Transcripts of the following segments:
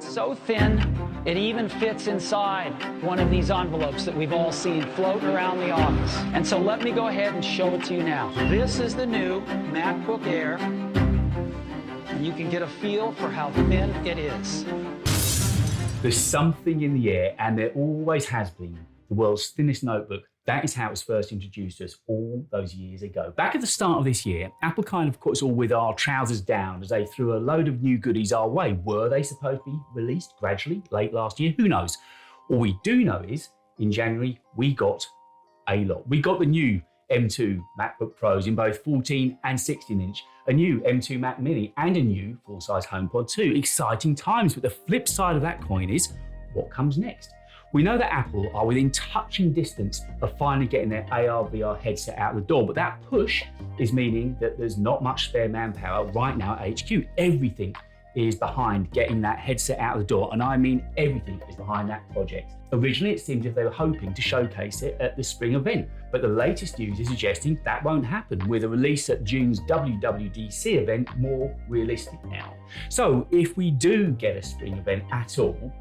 So thin, it even fits inside one of these envelopes that we've all seen floating around the office. And so let me go ahead and show it to you now. This is the new MacBook Air, and you can get a feel for how thin it is. There's something in the air, and there always has been. The world's thinnest notebook. That is how it was first introduced to us all those years ago. Back at the start of this year, Apple kind of caught us all with our trousers down as they threw a load of new goodies our way. Were they supposed to be released gradually late last year? Who knows? All we do know is, in January, we got a lot. We got the new M2 MacBook Pros in both 14 and 16-inch, a new M2 Mac Mini, and a new full-size HomePod 2. Exciting times, but the flip side of that coin is, what comes next? We know that Apple are within touching distance of finally getting their AR/VR headset out the door, but that push is meaning that there's not much spare manpower right now at HQ. Everything is behind getting that headset out the door, and I mean everything is behind that project. Originally, it seemed as if they were hoping to showcase it at the spring event, but the latest news is suggesting that won't happen, with a release at June's WWDC event more realistic now. So if we do get a spring event at all,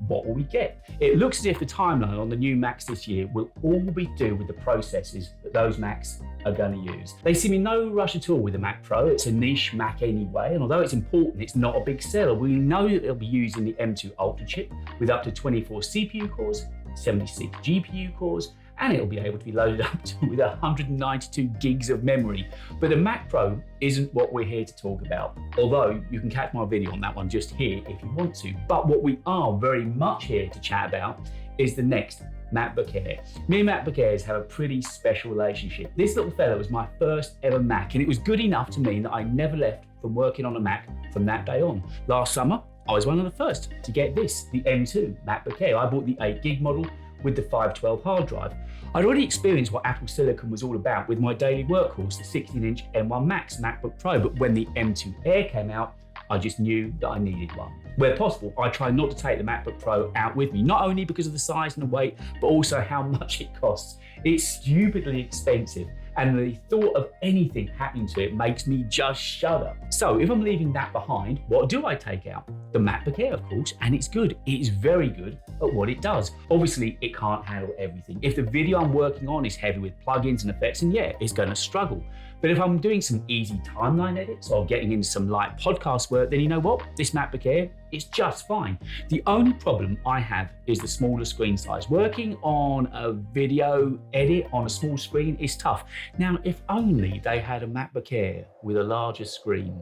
what will we get? It looks as if the timeline on the new Macs this year will all be to do with the processors that those Macs are going to use. They seem in no rush at all with the Mac Pro. It's a niche Mac anyway, and although it's important, it's not a big seller. We know that they'll be using the M2 Ultra chip with up to 24 CPU cores, 76 GPU cores, and it'll be able to be loaded up with 192 gigs of memory. But the Mac Pro isn't what we're here to talk about, although you can catch my video on that one just here if you want to. But what we are very much here to chat about is the next MacBook Air. Me and MacBook Airs have a pretty special relationship. This little fella was my first ever Mac, and it was good enough to mean that I never left from working on a Mac from that day on. Last summer, I was one of the first to get this, the M2 MacBook Air. I bought the 8 gig model with the 512 hard drive. I'd already experienced what Apple Silicon was all about with my daily workhorse, the 16-inch M1 Max MacBook Pro, but when the M2 Air came out, I just knew that I needed one. Where possible, I try not to take the MacBook Pro out with me, not only because of the size and the weight, but also how much it costs. It's stupidly expensive, and the thought of anything happening to it makes me just shudder. So if I'm leaving that behind, what do I take out? The MacBook Air, of course, and it's good. It is very good at what it does. Obviously, it can't handle everything. If the video I'm working on is heavy with plugins and effects, then yeah, it's going to struggle. But if I'm doing some easy timeline edits or getting into some light podcast work, then you know what? This MacBook Air is just fine. The only problem I have is the smaller screen size. Working on a video edit on a small screen is tough. Now, if only they had a MacBook Air with a larger screen.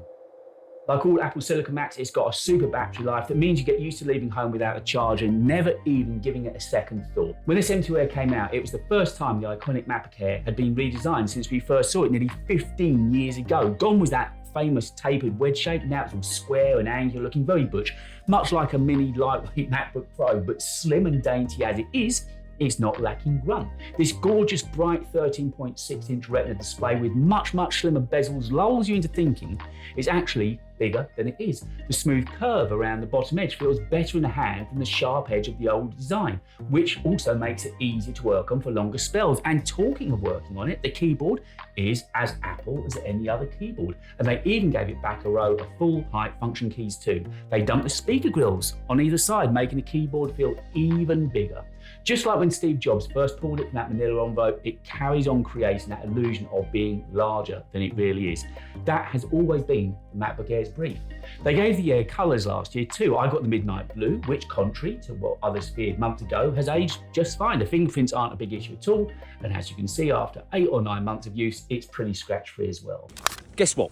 Like all Apple Silicon Macs, it's got a super battery life that means you get used to leaving home without a charger and never even giving it a second thought. When this M2 Air came out, it was the first time the iconic MacBook Air had been redesigned since we first saw it nearly 15 years ago. Gone was that famous tapered wedge shape, now it's all square and angular, looking very butch, much like a mini lightweight MacBook Pro, but slim and dainty as it is, it's not lacking grunt. This gorgeous bright 13.6-inch Retina display with much, much slimmer bezels lulls you into thinking it's actually bigger than it is. The smooth curve around the bottom edge feels better in the hand than the sharp edge of the old design, which also makes it easier to work on for longer spells. And talking of working on it, the keyboard is as Apple as any other keyboard. And they even gave it back a row of full height function keys too. They dumped the speaker grills on either side, making the keyboard feel even bigger. Just like when Steve Jobs first pulled it from that manila envelope, it carries on creating that illusion of being larger than it really is. That has always been the MacBook Air's brief. They gave the Air colours last year too. I got the midnight blue, which, contrary to what others feared months ago, has aged just fine. The fingerprints aren't a big issue at all, and as you can see, after 8 or 9 months of use, it's pretty scratch-free as well. Guess what?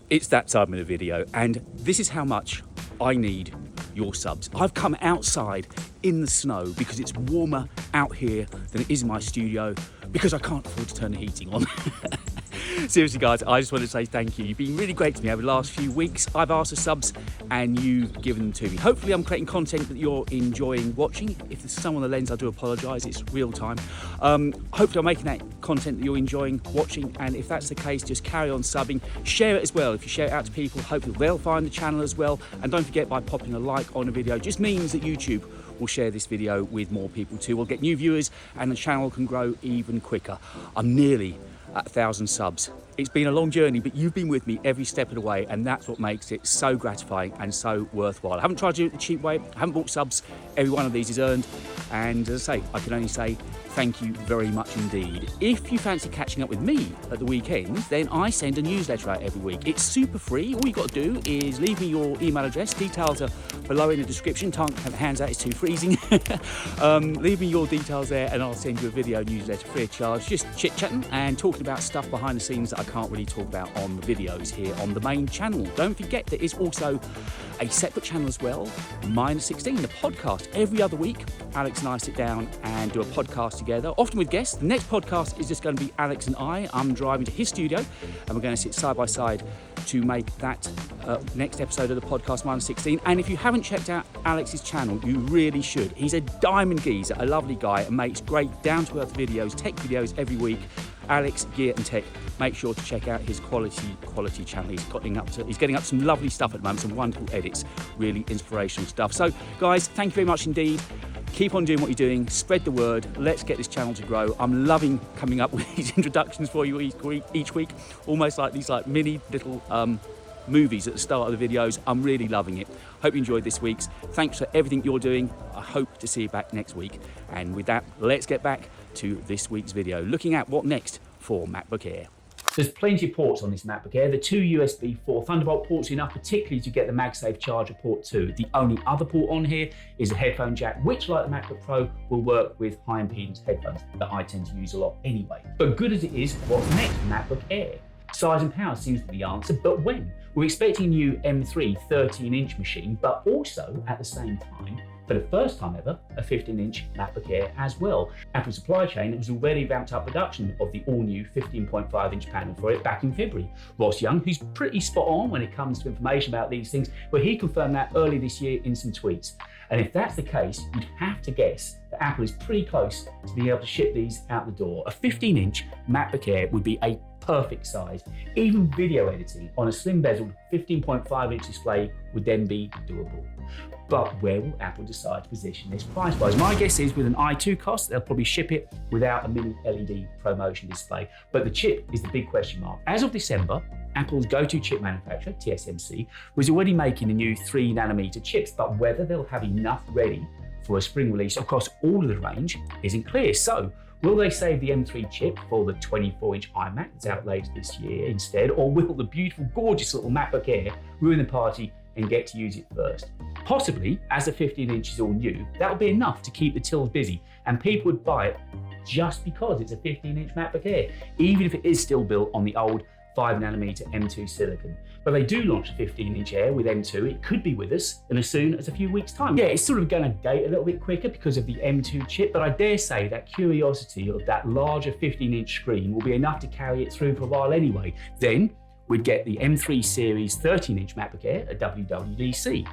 It's that time of the video, and this is how much I need your subs. I've come outside in the snow because it's warmer out here than it is in my studio because I can't afford to turn the heating on. Seriously guys, I just want to say thank you. You've been really great to me over the last few weeks. I've asked for subs and you've given them to me. Hopefully I'm creating content that you're enjoying watching. If there's some on the lens, I do apologise, it's real time. Hopefully I'm making that content that you're enjoying watching, and if that's the case, just carry on subbing. Share it as well. If you share it out to people, hopefully they'll find the channel as well. And don't forget, by popping a like on a video just means that YouTube will share this video with more people too. We'll get new viewers and the channel can grow even quicker. I'm nearly at 1,000 subs. It's been a long journey, but you've been with me every step of the way, and that's what makes it so gratifying and so worthwhile. I haven't tried to do it the cheap way. I haven't bought subs. Every one of these is earned. And as I say, I can only say thank you very much indeed. If you fancy catching up with me at the weekends, then I send a newsletter out every week. It's super free. All you've got to do is leave me your email address. Details are below in the description. Can't have hands out, it's too freezing. Leave me your details there and I'll send you a video newsletter free of charge. Just chit-chatting and talking about stuff behind the scenes that I can't really talk about on the videos here on the main channel. Don't forget there is also a separate channel as well, Minus 16, the podcast. Every other week, Alex and I sit down and do a podcast together, often with guests. The next podcast is just going to be Alex and I. I'm driving to his studio and we're going to sit side by side to make that next episode of the podcast Minus 16. And if you haven't checked out Alex's channel, you really should. He's a diamond geezer, a lovely guy, and makes great down-to-earth videos, tech videos every week. Alex Gear and Tech. Make sure to check out his quality channel. He's getting up some lovely stuff at the moment, some wonderful edits, really inspirational stuff. So guys, thank you very much indeed. Keep on doing what you're doing, spread the word, let's get this channel to grow. I'm loving coming up with these introductions for you each week, almost like these mini little movies at the start of the videos. I'm really loving it. Hope you enjoyed this week's. Thanks for everything you're doing. I hope to see you back next week. And with that, let's get back to this week's video, looking at what next for MacBook Air. There's plenty of ports on this MacBook Air. The two USB 4 Thunderbolt ports are enough, particularly to get the MagSafe charger port too. The only other port on here is a headphone jack, which, like the MacBook Pro, will work with high impedance headphones that I tend to use a lot anyway. But good as it is, what's next for MacBook Air? Size and power seems to be the answer, but when? We're expecting a new M3 13-inch machine, but also at the same time, for the first time ever, a 15-inch MacBook Air as well. Apple's supply chain has already ramped up production of the all-new 15.5-inch panel for it back in February. Ross Young, who's pretty spot on when it comes to information about these things, well, he confirmed that early this year in some tweets. And if that's the case, you'd have to guess that Apple is pretty close to being able to ship these out the door. A 15-inch MacBook Air would be a perfect size. Even video editing on a slim bezeled 15.5-inch display would then be doable. But where will Apple decide to position this price-wise? My guess is with an i2 cost, they'll probably ship it without a mini LED ProMotion display. But the chip is the big question mark. As of December, Apple's go-to chip manufacturer, TSMC, was already making the new 3nm chips, but whether they'll have enough ready for a spring release across all of the range isn't clear. So, will they save the M3 chip for the 24-inch iMac that's out later this year instead, or will the beautiful, gorgeous little MacBook Air ruin the party and get to use it first? Possibly, as the 15-inch is all new, that'll be enough to keep the tills busy, and people would buy it just because it's a 15-inch MacBook Air, even if it is still built on the old 5nm M2 silicon. But they do launch the 15-inch Air with M2, it could be with us in as soon as a few weeks' time. Yeah, it's sort of going to date a little bit quicker because of the M2 chip, but I dare say that curiosity of that larger 15-inch screen will be enough to carry it through for a while anyway. Then we'd get the M3 series 13-inch MacBook Air at WWDC.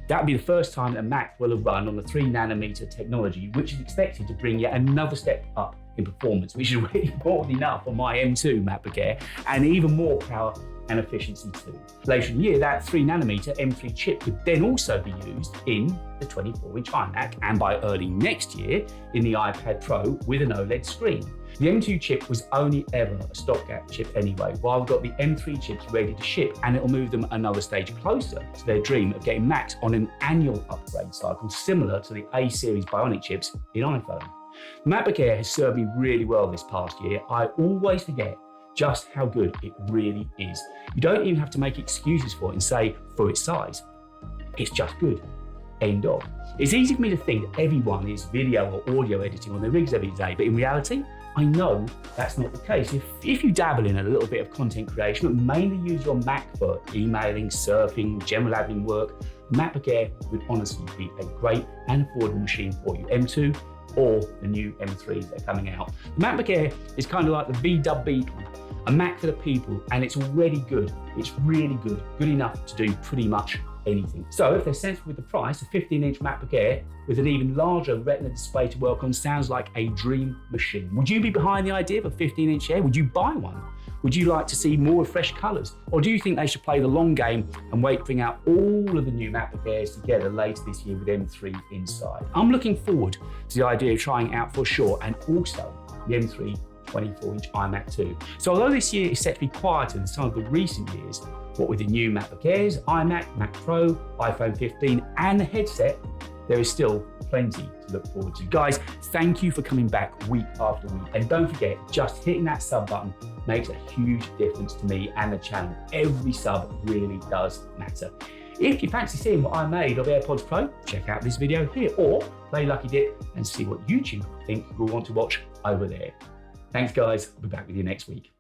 That would be the first time that Mac will have run on the 3nm technology, which is expected to bring yet another step up in performance, which is really more than enough on my M2 MacBook Air, and even more power and efficiency too. Later in the year, that 3nm M3 chip could then also be used in the 24-inch iMac, and by early next year, in the iPad Pro with an OLED screen. The M2 chip was only ever a stopgap chip anyway, while we've got the M3 chips ready to ship, and it'll move them another stage closer to their dream of getting Macs on an annual upgrade cycle similar to the A-series Bionic chips in iPhone. The MacBook Air has served me really well this past year. I always forget just how good it really is. You don't even have to make excuses for it and say, for its size, it's just good. End of. It's easy for me to think that everyone is video or audio editing on their rigs every day, but in reality, I know that's not the case. If you dabble in a little bit of content creation, but mainly use your Mac for emailing, surfing, general admin work, MacBook Air would honestly be a great and affordable machine for you. M2 or the new M3s that are coming out. The MacBook Air is kind of like the VW Beetle, a Mac for the people, and it's already good. It's really good, good enough to do pretty much anything. So if they're sensible with the price, a 15-inch MacBook Air with an even larger Retina display to work on sounds like a dream machine. Would you be behind the idea of a 15-inch Air? Would you buy one? Would you like to see more fresh colours? Or do you think they should play the long game and wait to bring out all of the new MacBook Airs together later this year with M3 inside? I'm looking forward to the idea of trying it out for sure, and also the M3 24-inch iMac 2. So although this year is set to be quieter than some of the recent years, what with the new MacBook Airs, iMac, Mac Pro, iPhone 15 and the headset, there is still plenty to look forward to. Guys, thank you for coming back week after week. And don't forget, just hitting that sub button makes a huge difference to me and the channel. Every sub really does matter. If you fancy seeing what I made of AirPods Pro, check out this video here, or play Lucky Dip and see what YouTube think you'll want to watch over there. Thanks guys, I'll be back with you next week.